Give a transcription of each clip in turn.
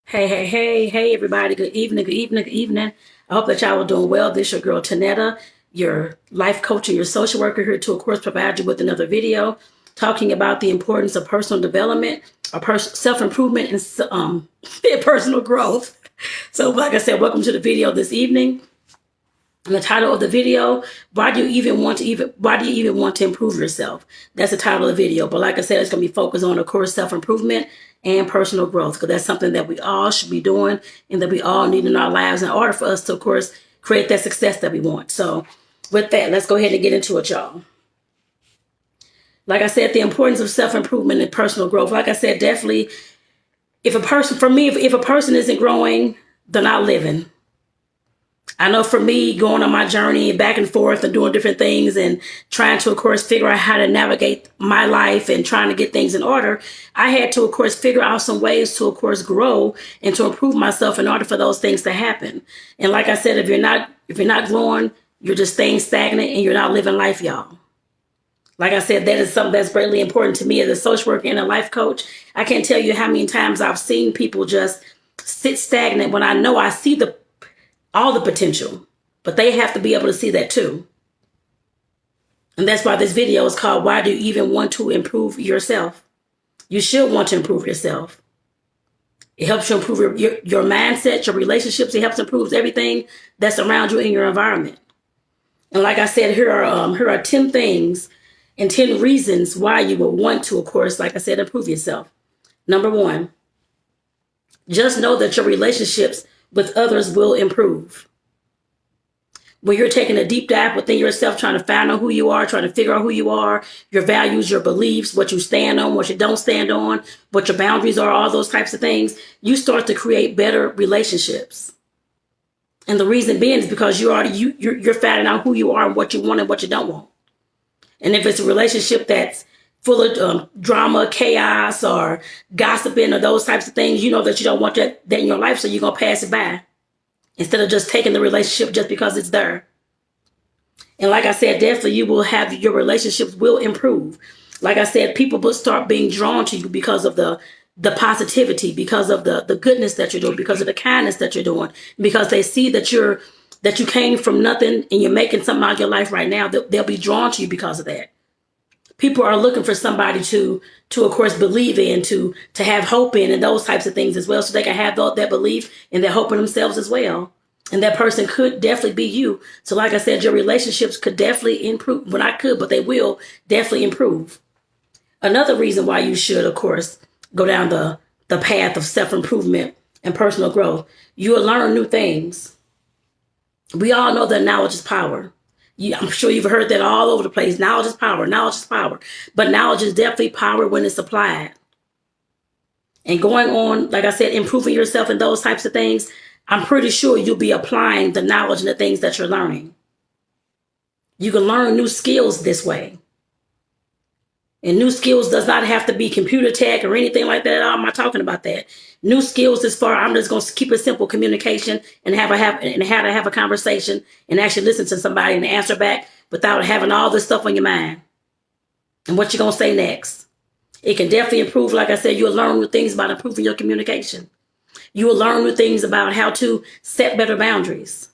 Hey, everybody. Good evening, good evening, good evening. I hope that y'all are doing well. This is your girl, Tanetta, your life coach and your social worker here to, of course, provide you with another video talking about the importance of personal development, or self-improvement, and personal growth. So, like I said, welcome to the video this evening. And the title of the video, why do you even want to improve yourself? That's the title of the video. But like I said, it's going to be focused on, of course, self-improvement and personal growth, because that's something that we all should be doing and that we all need in our lives in order for us to, of course, create that success that we want. So with that, let's go ahead and get into it, y'all. Like I said, the importance of self-improvement and personal growth. Like I said, definitely, if a person isn't growing, they're not living. I know for me, going on my journey back and forth and doing different things and trying to, of course, figure out how to navigate my life and trying to get things in order, I had to, of course, figure out some ways to, of course, grow and to improve myself in order for those things to happen. And like I said, if you're not growing, you're just staying stagnant and you're not living life, y'all. Like I said, that is something that's greatly important to me as a social worker and a life coach. I can't tell you how many times I've seen people just sit stagnant when I know I see all the potential, but they have to be able to see that too. And that's why this video is called, why do you even want to improve yourself? You should want to improve yourself. It helps you improve your mindset, your relationships. It helps improve everything that's around you in your environment. And like I said, here are 10 things and 10 reasons why you will want to, of course, like I said, improve yourself. Number one, just know that your relationships with others will improve. When you're taking a deep dive within yourself, trying to find out who you are, trying to figure out who you are, your values, your beliefs, what you stand on, what you don't stand on, what your boundaries are, all those types of things, you start to create better relationships. And the reason being is because you're finding out who you are and what you want and what you don't want. And if it's a relationship that's full of drama, chaos, or gossiping, or those types of things, you know that you don't want that in your life, so you're going to pass it by instead of just taking the relationship just because it's there. And like I said, definitely your relationships will improve. Like I said, people will start being drawn to you because of the positivity, because of the goodness that you're doing, because of the kindness that you're doing, because they see that you came from nothing and you're making something out of your life right now. They'll be drawn to you because of that. People are looking for somebody to of course, believe in, to have hope in, and those types of things as well, so they can have that belief and that hope in themselves as well. And that person could definitely be you. So like I said, your relationships could definitely improve. Well, not could, but they will definitely improve. Another reason why you should, of course, go down the path of self-improvement and personal growth, you will learn new things. We all know that knowledge is power. I'm sure you've heard that all over the place. Knowledge is power. Knowledge is power. But knowledge is definitely power when it's applied. And going on, like I said, improving yourself in those types of things, I'm pretty sure you'll be applying the knowledge and the things that you're learning. You can learn new skills this way. And new skills does not have to be computer tech or anything like that. I'm not talking about that. New skills I'm just going to keep it simple, communication, and how to have a conversation and actually listen to somebody and answer back without having all this stuff on your mind. And what you're going to say next. It can definitely improve. Like I said, you'll learn new things about improving your communication. You will learn new things about how to set better boundaries.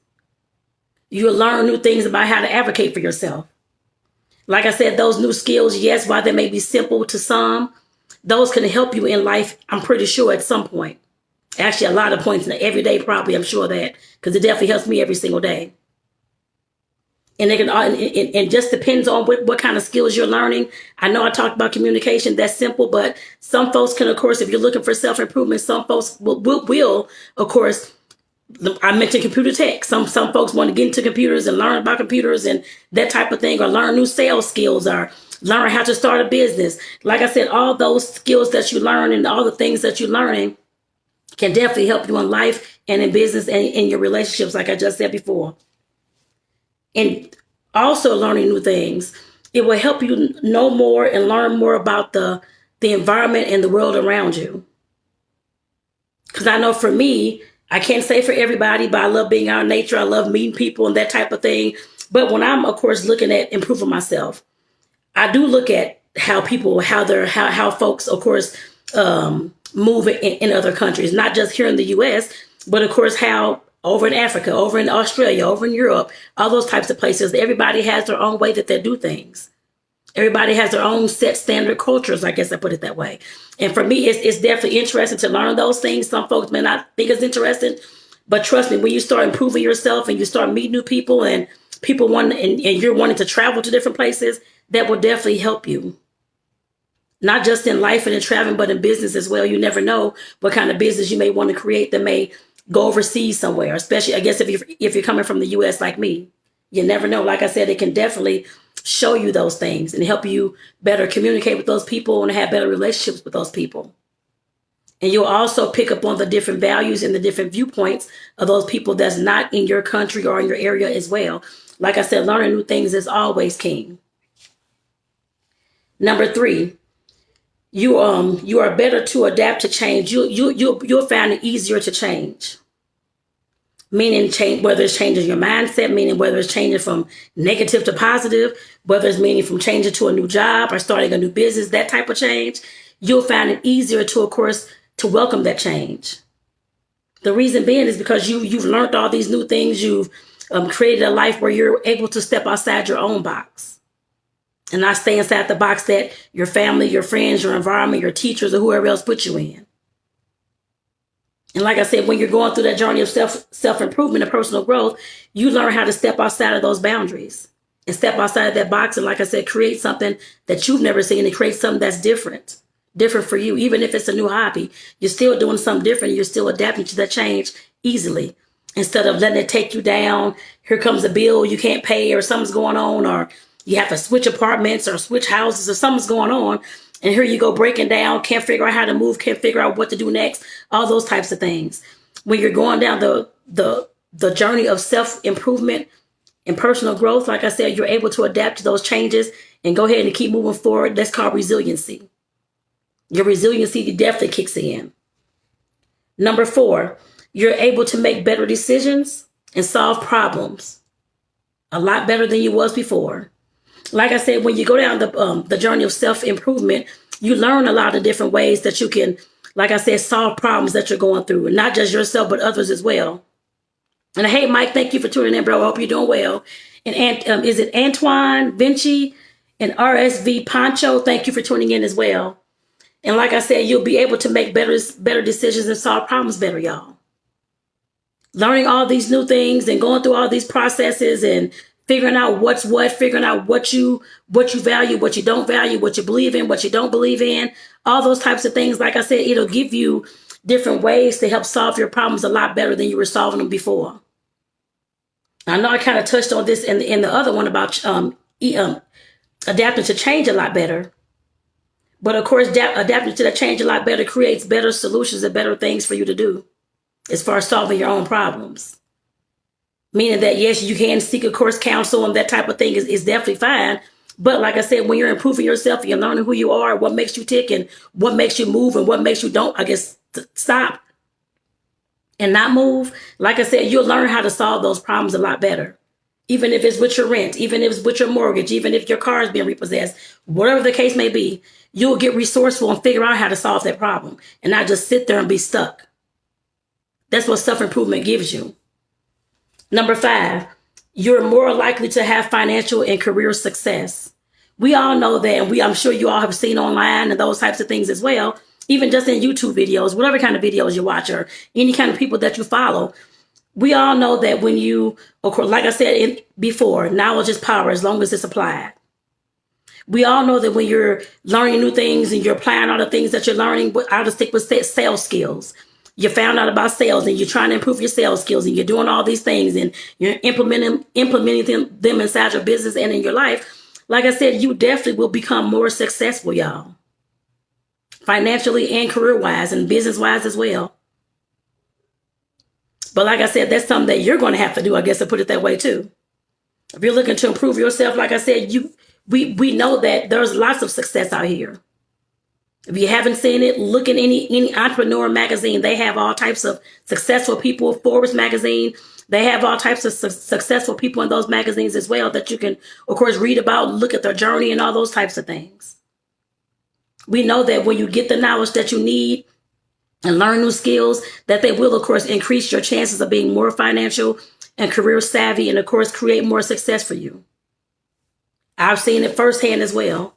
You will learn new things about how to advocate for yourself. Like I said, those new skills, yes, while they may be simple to some, those can help you in life, I'm pretty sure, at some point. Actually, a lot of points in the everyday, probably, I'm sure that, because it definitely helps me every single day. And it just depends on what kind of skills you're learning. I know I talked about communication, that's simple, but some folks can, of course, if you're looking for self-improvement, some folks will, of course, I mentioned computer tech. Some folks want to get into computers and learn about computers and that type of thing, or learn new sales skills, or learn how to start a business. Like I said, all those skills that you learn and all the things that you're learning can definitely help you in life and in business and in your relationships, like I just said before. And also learning new things, it will help you know more and learn more about the environment and the world around you. Because I know for me, I can't say for everybody, but I love being out in nature. I love meeting people and that type of thing. But when I'm, of course, looking at improving myself, I do look at how folks, of course, move in other countries, not just here in the U.S., but of course how over in Africa, over in Australia, over in Europe, all those types of places. Everybody has their own way that they do things. Everybody has their own set standard cultures, I guess I put it that way. And for me, it's definitely interesting to learn those things. Some folks may not think it's interesting, but trust me, when you start improving yourself and you start meeting new people and people want and you're wanting to travel to different places, that will definitely help you. Not just in life and in traveling, but in business as well. You never know what kind of business you may want to create that may go overseas somewhere, especially, I guess, if you're coming from the U.S. like me. You never know. Like I said, it can definitely show you those things and help you better communicate with those people and have better relationships with those people. And you'll also pick up on the different values and the different viewpoints of those people that's not in your country or in your area as well. Like I said, learning new things is always king. Number 3, you are better to adapt to change. You'll find it easier to change. Meaning change, whether it's changing your mindset, meaning whether it's changing from negative to positive, whether it's meaning from changing to a new job or starting a new business, that type of change, you'll find it easier to, of course, to welcome that change. The reason being is because you've learned all these new things. You've created a life where you're able to step outside your own box and not stay inside the box that your family, your friends, your environment, your teachers, or whoever else put you in. And like I said, when you're going through that journey of self-improvement and personal growth, you learn how to step outside of those boundaries and step outside of that box. And like I said, create something that you've never seen and create something that's different for you. Even if it's a new hobby, you're still doing something different. And you're still adapting to that change easily instead of letting it take you down. Here comes a bill you can't pay or something's going on, or you have to switch apartments or switch houses or something's going on. And here you go breaking down, can't figure out how to move, can't figure out what to do next, all those types of things. When you're going down the journey of self-improvement and personal growth, like I said, you're able to adapt to those changes and go ahead and keep moving forward. That's called resiliency. Your resiliency definitely kicks in. Number 4, you're able to make better decisions and solve problems a lot better than you was before. Like I said, when you go down the journey of self-improvement, you learn a lot of different ways that you can, like I said, solve problems that you're going through, and not just yourself, but others as well. And hey, Mike, thank you for tuning in, bro. I hope you're doing well. And is it Antoine Vinci and RSV Poncho? Thank you for tuning in as well. And like I said, you'll be able to make better decisions and solve problems better, y'all. Learning all these new things and going through all these processes and figuring out what's what, figuring out what you value, what you don't value, what you believe in, what you don't believe in, all those types of things. Like I said, it'll give you different ways to help solve your problems a lot better than you were solving them before. I know I kind of touched on this in the other one about adapting to change a lot better. But of course, adapting to that change a lot better creates better solutions and better things for you to do as far as solving your own problems. Meaning that, yes, you can seek, of course, counsel and that type of thing is definitely fine. But like I said, when you're improving yourself and you're learning who you are, what makes you tick and what makes you move and what makes you don't, I guess, stop and not move. Like I said, you'll learn how to solve those problems a lot better. Even if it's with your rent, even if it's with your mortgage, even if your car is being repossessed, whatever the case may be, you'll get resourceful and figure out how to solve that problem and not just sit there and be stuck. That's what self-improvement gives you. Number 5, you're more likely to have financial and career success. We all know that, and I'm sure you all have seen online and those types of things as well, even just in YouTube videos, whatever kind of videos you watch or any kind of people that you follow. We all know that when you, like I said before, knowledge is power as long as it's applied. We all know that when you're learning new things and you're applying all the things that you're learning, I'll just stick with sales skills. You found out about sales and you're trying to improve your sales skills and you're doing all these things and you're implementing them inside your business and in your life. Like I said, you definitely will become more successful, y'all. Financially and career-wise and business-wise as well. But like I said, that's something that you're going to have to do, I guess, to put it that way too. If you're looking to improve yourself, like I said, we know that there's lots of success out here. If you haven't seen it, look at any entrepreneur magazine. They have all types of successful people. Forbes magazine, they have all types of successful people in those magazines as well that you can, of course, read about, look at their journey and all those types of things. We know that when you get the knowledge that you need and learn new skills, that they will, of course, increase your chances of being more financial and career savvy, and of course, create more success for you. I've seen it firsthand as well.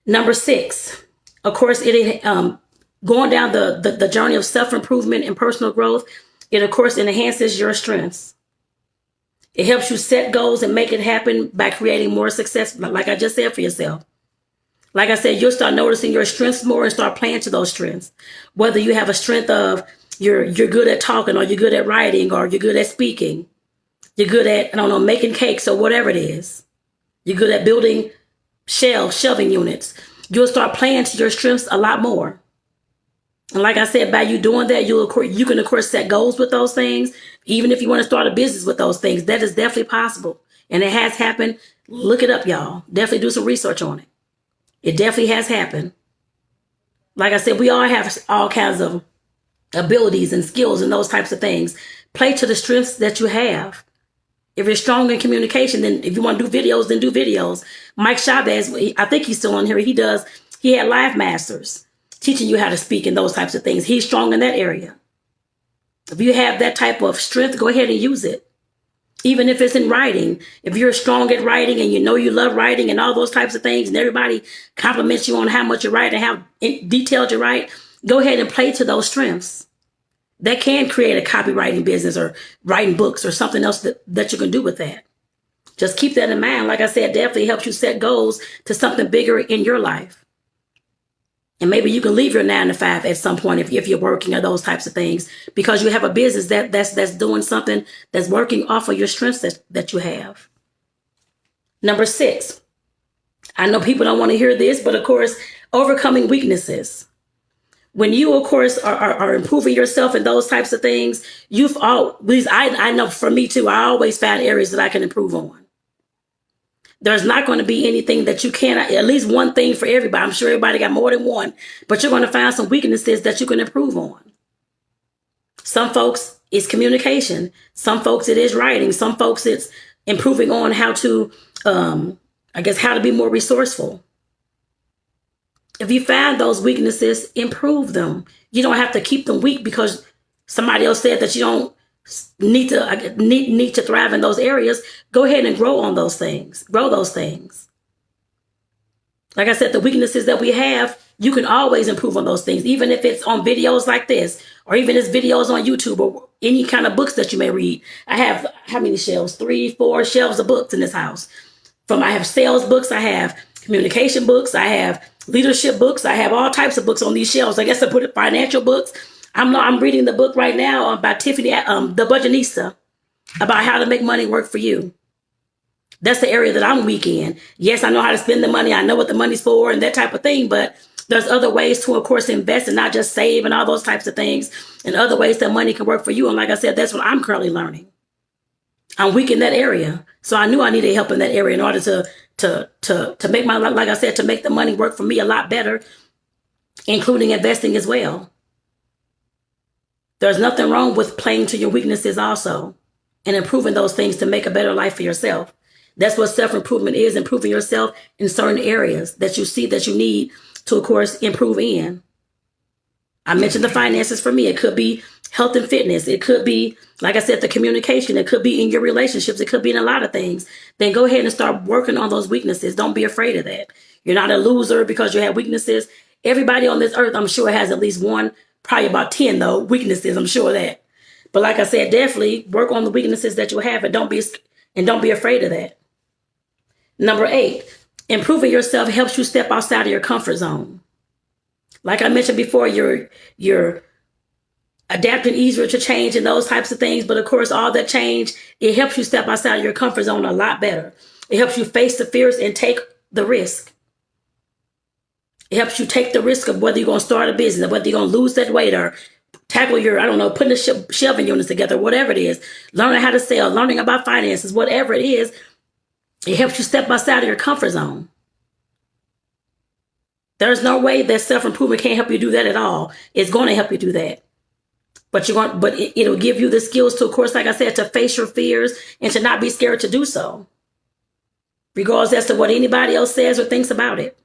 Number 6, of course, going down the journey of self-improvement and personal growth, it, of course, enhances your strengths. It helps you set goals and make it happen by creating more success, like I just said, for yourself. Like I said, you'll start noticing your strengths more and start playing to those strengths. Whether you have a strength of you're good at talking, or you're good at writing, or you're good at speaking. You're good at, I don't know, making cakes or whatever it is. You're good at building shelving units. You'll start playing to your strengths a lot more. And like I said, by you doing that, you can, of course, set goals with those things. Even if you want to start a business with those things, that is definitely possible. And it has happened. Look it up, y'all. Definitely do some research on it. It definitely has happened. Like I said, we all have all kinds of abilities and skills and those types of things. Play to the strengths that you have. If you're strong in communication, then if you want to do videos, then do videos. Mike Chavez, I think he's still on here. He had Live Masters teaching you how to speak and those types of things. He's strong in that area. If you have that type of strength, go ahead and use it. Even if it's in writing, if you're strong at writing and you know you love writing and all those types of things, and everybody compliments you on how much you write and how detailed you write, go ahead and play to those strengths. That can create a copywriting business or writing books or something else that you can do with that. Just keep that in mind. Like I said, definitely helps you set goals to something bigger in your life. And maybe you can leave your 9 to 5 at some point if you're working or those types of things, because you have a business that's doing something that's working off of your strengths that you have. Number 6, I know people don't want to hear this, but of course, overcoming weaknesses. When you, of course, are improving yourself in those types of things, I know for me too, I always find areas that I can improve on. There's not going to be anything that you cannot, at least one thing for everybody. I'm sure everybody got more than one, but you're going to find some weaknesses that you can improve on. Some folks, it's communication. Some folks, it is writing. Some folks, it's improving on how to, how to be more resourceful. If you find those weaknesses, improve them. You don't have to keep them weak because somebody else said that you don't need to thrive in those areas. Go ahead and grow on those things. Grow those things. Like I said, the weaknesses that we have, you can always improve on those things, even if it's on videos like this, or even it's videos on YouTube, or any kind of books that you may read. I have, how many shelves? 3, 4 shelves of books in this house. I have sales books, I have communication books, I have leadership books, I have all types of books on these shelves. I guess I put it financial books. I'm reading the book right now by Tiffany, the Budgetnista, about how to make money work for you. That's the area that I'm weak in. Yes, I know how to spend the money. I know what the money's for and that type of thing. But there's other ways to, of course, invest and not just save and all those types of things, and other ways that money can work for you. And like I said, that's what I'm currently learning. I'm weak in that area. So I knew I needed help in that area in order to make like I said, to make the money work for me a lot better, including investing as well. There's nothing wrong with playing to your weaknesses also and improving those things to make a better life for yourself. That's what self-improvement is, improving yourself in certain areas that you see that you need to, of course, improve in. I mentioned the finances for me. It could be health and fitness. It could be, like I said, the communication. It could be in your relationships. It could be in a lot of things. Then go ahead and start working on those weaknesses. Don't be afraid of that. You're not a loser because you have weaknesses. Everybody on this earth, I'm sure, has at least one, probably about 10, though, weaknesses. I'm sure of that. But like I said, definitely work on the weaknesses that you have, and don't be afraid of that. Number 8, improving yourself helps you step outside of your comfort zone. Like I mentioned before, you're adapting easier to change and those types of things. But of course, all that change, it helps you step outside of your comfort zone a lot better. It helps you face the fears and take the risk. It helps you take the risk of whether you're going to start a business, or whether you're going to lose that weight, or tackle your, putting the shelving units together, whatever it is, learning how to sell, learning about finances, whatever it is. It helps you step outside of your comfort zone. There's no way that self-improvement can't help you do that at all. It's going to help you do that. But it'll give you the skills to, of course, like I said, to face your fears and to not be scared to do so, regardless as to what anybody else says or thinks about it.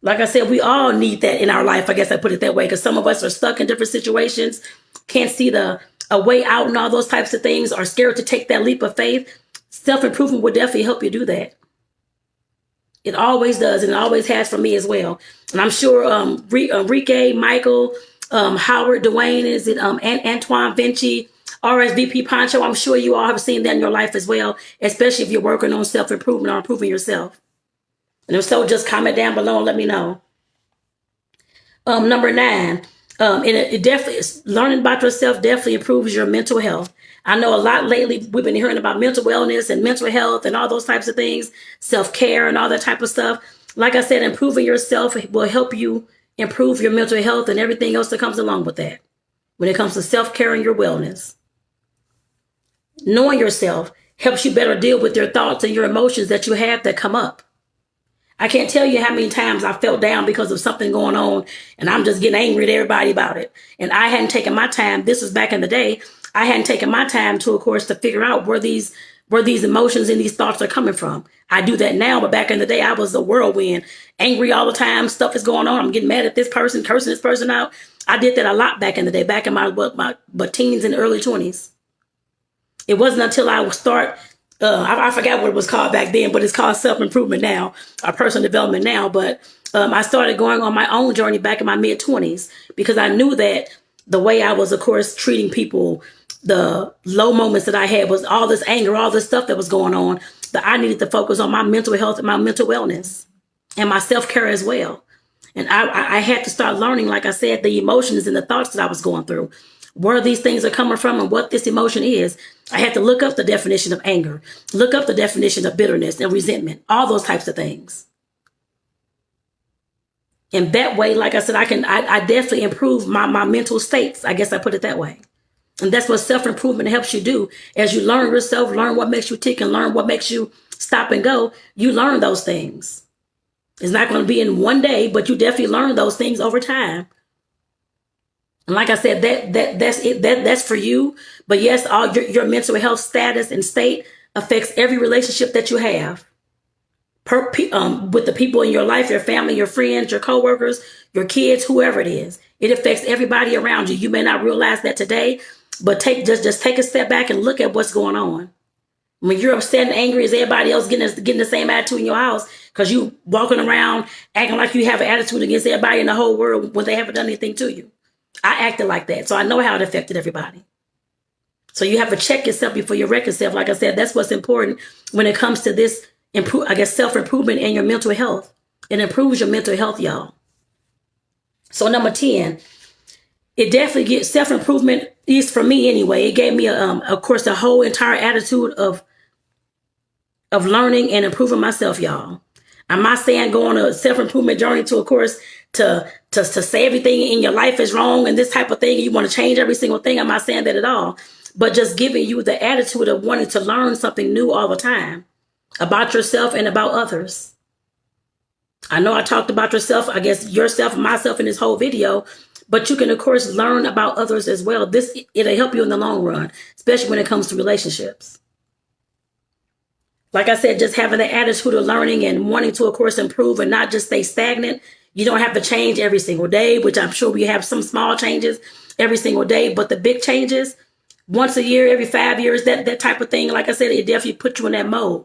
Like I said, we all need that in our life. I guess I put it that way, because some of us are stuck in different situations, can't see a way out and all those types of things, are scared to take that leap of faith. Self-improvement will definitely help you do that. It always does, and it always has for me as well. And I'm sure Enrique, Michael, Howard, Dwayne, is it Antoine, Vinci, RSVP Poncho, I'm sure you all have seen that in your life as well, especially if you're working on self-improvement or improving yourself. And if so, just comment down below and let me know. Number 9, and it definitely, learning about yourself definitely improves your mental health. I know a lot lately we've been hearing about mental wellness and mental health and all those types of things, self-care and all that type of stuff. Like I said, improving yourself will help you improve your mental health and everything else that comes along with that when it comes to self-care and your wellness. Knowing yourself helps you better deal with your thoughts and your emotions that you have that come up. I can't tell you how many times I felt down because of something going on, and I'm just getting angry at everybody about it. And I hadn't taken my time. This was back in the day. I hadn't taken my time to, of course, to figure out where these emotions and these thoughts are coming from. I do that now, but back in the day, I was a whirlwind, angry all the time. Stuff is going on. I'm getting mad at this person, cursing this person out. I did that a lot back in the day, back in my teens and early 20s. It wasn't until I would start, I forgot what it was called back then, but it's called self-improvement now, or personal development now. But I started going on my own journey back in my mid-20s, because I knew that the way I was, of course, treating people, the low moments that I had, was all this anger, all this stuff that was going on, that I needed to focus on my mental health and my mental wellness and my self-care as well. And I had to start learning, like I said, the emotions and the thoughts that I was going through, where these things are coming from and what this emotion is. I had to look up the definition of anger, look up the definition of bitterness and resentment, all those types of things. And that way, like I said, I definitely improve my mental states. I guess I put it that way. And that's what self-improvement helps you do. As you learn yourself, learn what makes you tick, and learn what makes you stop and go, you learn those things. It's not going to be in one day, but you definitely learn those things over time. And like I said, that's for you. But yes, all your mental health status and state affects every relationship that you have. With the people in your life, your family, your friends, your coworkers, your kids, whoever it is. It affects everybody around you. You may not realize that today, but just take a step back and look at what's going on. When you're upset and angry, is everybody else getting the same attitude in your house because you walking around acting like you have an attitude against everybody in the whole world when they haven't done anything to you? I acted like that, so I know how it affected everybody. So you have to check yourself before you wreck yourself. Like I said, that's what's important when it comes to this, self-improvement and your mental health. It improves your mental health, y'all. So number 10, it definitely gets self-improvement, is for me anyway. It gave me, of course, the whole entire attitude of learning and improving myself, y'all. I'm not saying go on a self-improvement journey to, of course, to say everything in your life is wrong and this type of thing, and you want to change every single thing. I'm not saying that at all. But just giving you the attitude of wanting to learn something new all the time about yourself and about others. I know I talked about yourself and myself in this whole video, but you can, of course, learn about others as well. It'll help you in the long run, especially when it comes to relationships. Like I said, just having the attitude of learning and wanting to, of course, improve and not just stay stagnant. You don't have to change every single day, which I'm sure we have some small changes every single day, but the big changes, once a year, every 5 years, that type of thing, like I said, it definitely puts you in that mode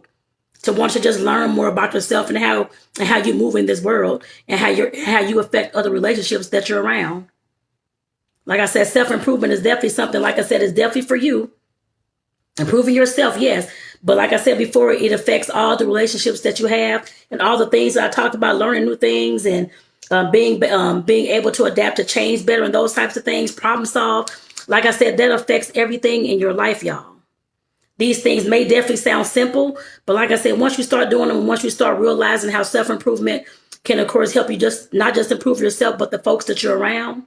to want to just learn more about yourself and how you move in this world and how you affect other relationships that you're around. Like I said, self-improvement is definitely something, like I said, is definitely for you. Improving yourself, yes. But like I said before, it affects all the relationships that you have and all the things that I talked about, learning new things and being able to adapt to change better and those types of things, problem solve. Like I said, that affects everything in your life, y'all. These things may definitely sound simple, but like I said, once you start doing them, once you start realizing how self-improvement can, of course, help you not just improve yourself, but the folks that you're around.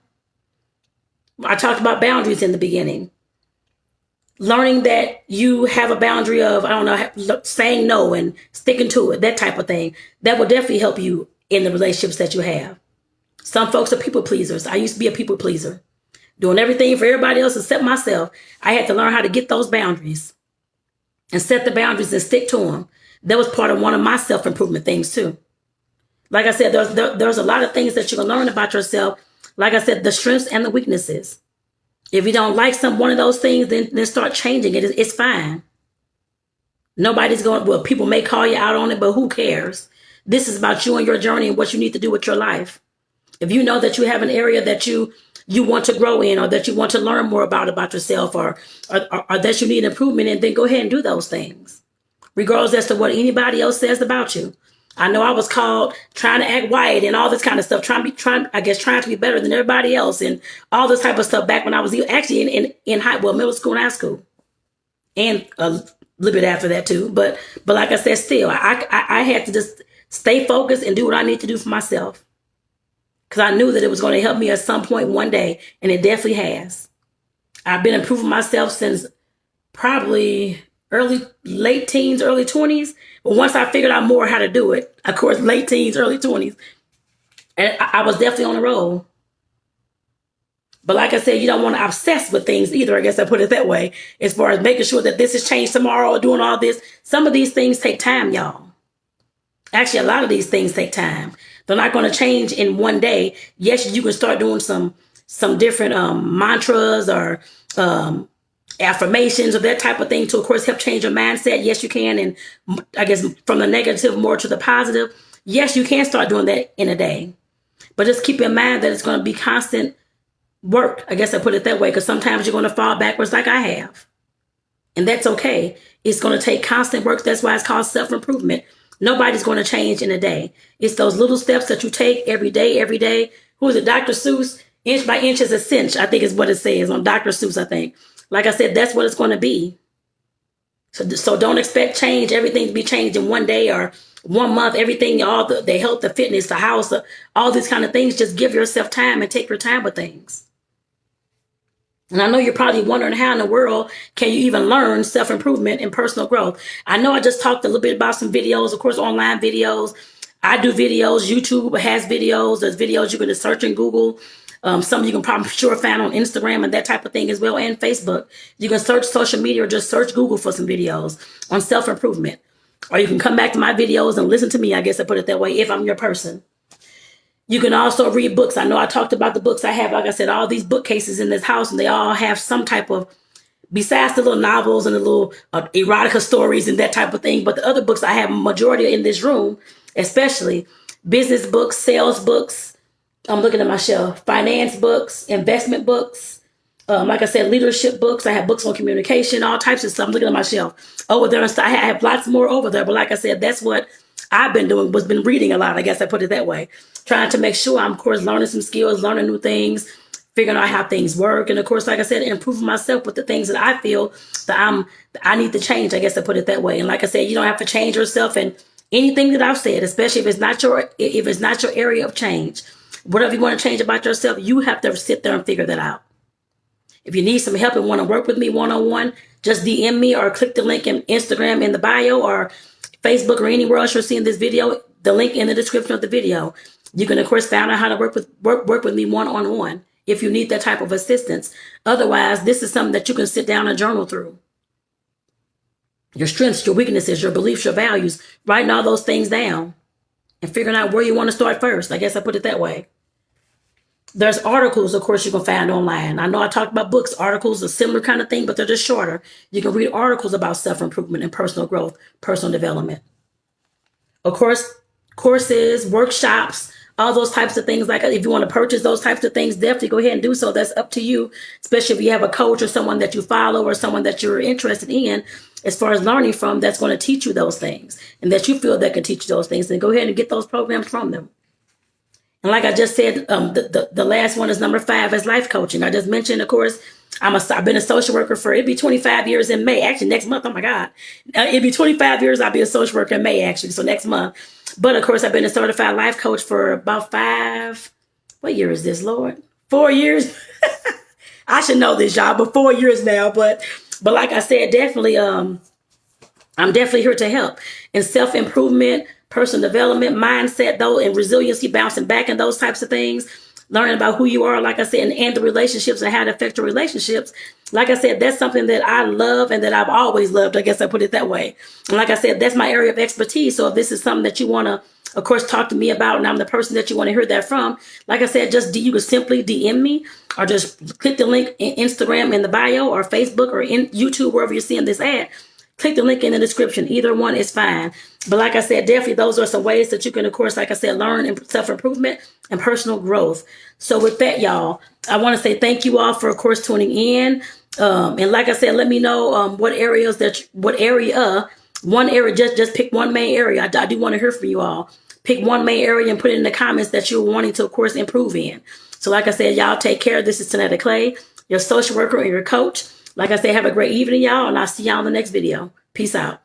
I talked about boundaries in the beginning. Learning that you have a boundary of, saying no and sticking to it, that type of thing, that will definitely help you in the relationships that you have. Some folks are people pleasers. I used to be a people pleaser, doing everything for everybody else except myself. I had to learn how to get those boundaries and set the boundaries and stick to them. That was part of one of my self-improvement things too. Like I said, there's a lot of things that you can learn about yourself. Like I said, the strengths and the weaknesses. If you don't like one of those things, then start changing it. It's fine. Nobody's going, well, people may call you out on it, but who cares? This is about you and your journey and what you need to do with your life. If you know that you have an area that you want to grow in, or that you want to learn more about yourself, or that you need improvement in, then go ahead and do those things, regardless as to what anybody else says about you. I know I was called trying to act white and all this kind of stuff, trying to be better than everybody else and all this type of stuff back when I was actually in middle school and high school, and a little bit after that too. But like I said, still, I had to just stay focused and do what I need to do for myself, because I knew that it was going to help me at some point one day, and it definitely has. I've been improving myself since probably late teens, early 20s. But once I figured out more how to do it, of course, late teens, early 20s, and I was definitely on the roll. But like I said, you don't want to obsess with things either. I guess I put it that way. As far as making sure that this is changed tomorrow or doing all this. Some of these things take time, y'all. Actually, a lot of these things take time. They're not going to change in one day. Yes, you can start doing some different mantras or affirmations or that type of thing to, of course, help change your mindset. Yes, you can. And I guess from the negative more to the positive. Yes, you can start doing that in a day. But just keep in mind that it's going to be constant work. I guess I put it that way, because sometimes you're going to fall backwards like I have. And that's okay. It's going to take constant work. That's why it's called self-improvement. Nobody's going to change in a day. It's those little steps that you take every day, every day. Who is it? Dr. Seuss, inch by inch is a cinch, I think is what it says on Dr. Seuss, I think. Like I said, that's what it's going to be. So don't expect change, everything to be changed in one day or 1 month, everything, all the health, the fitness, the house, all these kind of things. Just give yourself time and take your time with things. And I know you're probably wondering, how in the world can you even learn self-improvement and personal growth? I know I just talked a little bit about some videos, of course, online videos. I do videos. YouTube has videos. There's videos you can just search in Google. Some you can probably sure find on Instagram and that type of thing as well, and Facebook. You can search social media or just search Google for some videos on self-improvement. Or you can come back to my videos and listen to me, I guess I put it that way, if I'm your person. You can also read books. I know I talked about the books I have. Like I said, all these bookcases in this house, and they all have some type of, besides the little novels and the little erotica stories and that type of thing. But the other books I have, majority in this room, especially business books, sales books. I'm looking at my shelf. Finance books, investment books. Like I said, leadership books. I have books on communication, all types of stuff. I'm looking at my shelf over there. I have lots more over there. But like I said, that's what I've been doing, was been reading a lot. I guess I put it that way. Trying to make sure I'm, of course, learning some skills, learning new things, figuring out how things work. And of course, like I said, improving myself with the things that I feel that I need to change. I guess I put it that way. And like I said, you don't have to change yourself in anything that I've said, especially if it's not your area of change. Whatever you want to change about yourself, you have to sit there and figure that out. If you need some help and want to work with me one-on-one, just DM me or click the link in Instagram in the bio or Facebook or anywhere else you're seeing this video, the link in the description of the video. You can, of course, find out how to work with me one-on-one if you need that type of assistance. Otherwise, this is something that you can sit down and journal through. Your strengths, your weaknesses, your beliefs, your values, writing all those things down and figuring out where you want to start first. I guess I put it that way. There's articles, of course, you can find online. I know I talked about books. Articles, a similar kind of thing, but they're just shorter. You can read articles about self-improvement and personal growth, personal development. Of course, courses, workshops, all those types of things. Like if you want to purchase those types of things, definitely go ahead and do so. That's up to you, especially if you have a coach or someone that you follow or someone that you're interested in as far as learning from, that's going to teach you those things and that you feel that can teach you those things. Then go ahead and get those programs from them. And like I just said, the last one is number 5 is life coaching. I just mentioned, of course, I've been a social worker for, it'd be 25 years in May. Actually, next month, oh my God. It'd be 25 years, I'll be a social worker in May, actually, so next month. But of course, I've been a certified life coach for about 5, what year is this, Lord? 4 years? I should know this, y'all, but 4 years now. But like I said, definitely, I'm definitely here to help in self-improvement, personal development, mindset, though, and resiliency, bouncing back and those types of things, learning about who you are, like I said, and the relationships and how to affect your relationships. Like I said, that's something that I love and that I've always loved. I guess I put it that way. And like I said, that's my area of expertise. So if this is something that you want to of course, talk to me about, and I'm the person that you want to hear that from. Like I said, you can simply DM me or just click the link in Instagram in the bio or Facebook or in YouTube, wherever you're seeing this ad. Click the link in the description. Either one is fine. But like I said, definitely those are some ways that you can, of course, like I said, learn self-improvement and personal growth. So with that, y'all, I want to say thank you all for, of course, tuning in. And like I said, let me know what area, just pick one main area. I do want to hear from you all. Pick one main area and put it in the comments that you're wanting to, of course, improve in. So like I said, y'all take care. This is Tonetta Clay, your social worker and your coach. Like I said, have a great evening, y'all, and I'll see y'all in the next video. Peace out.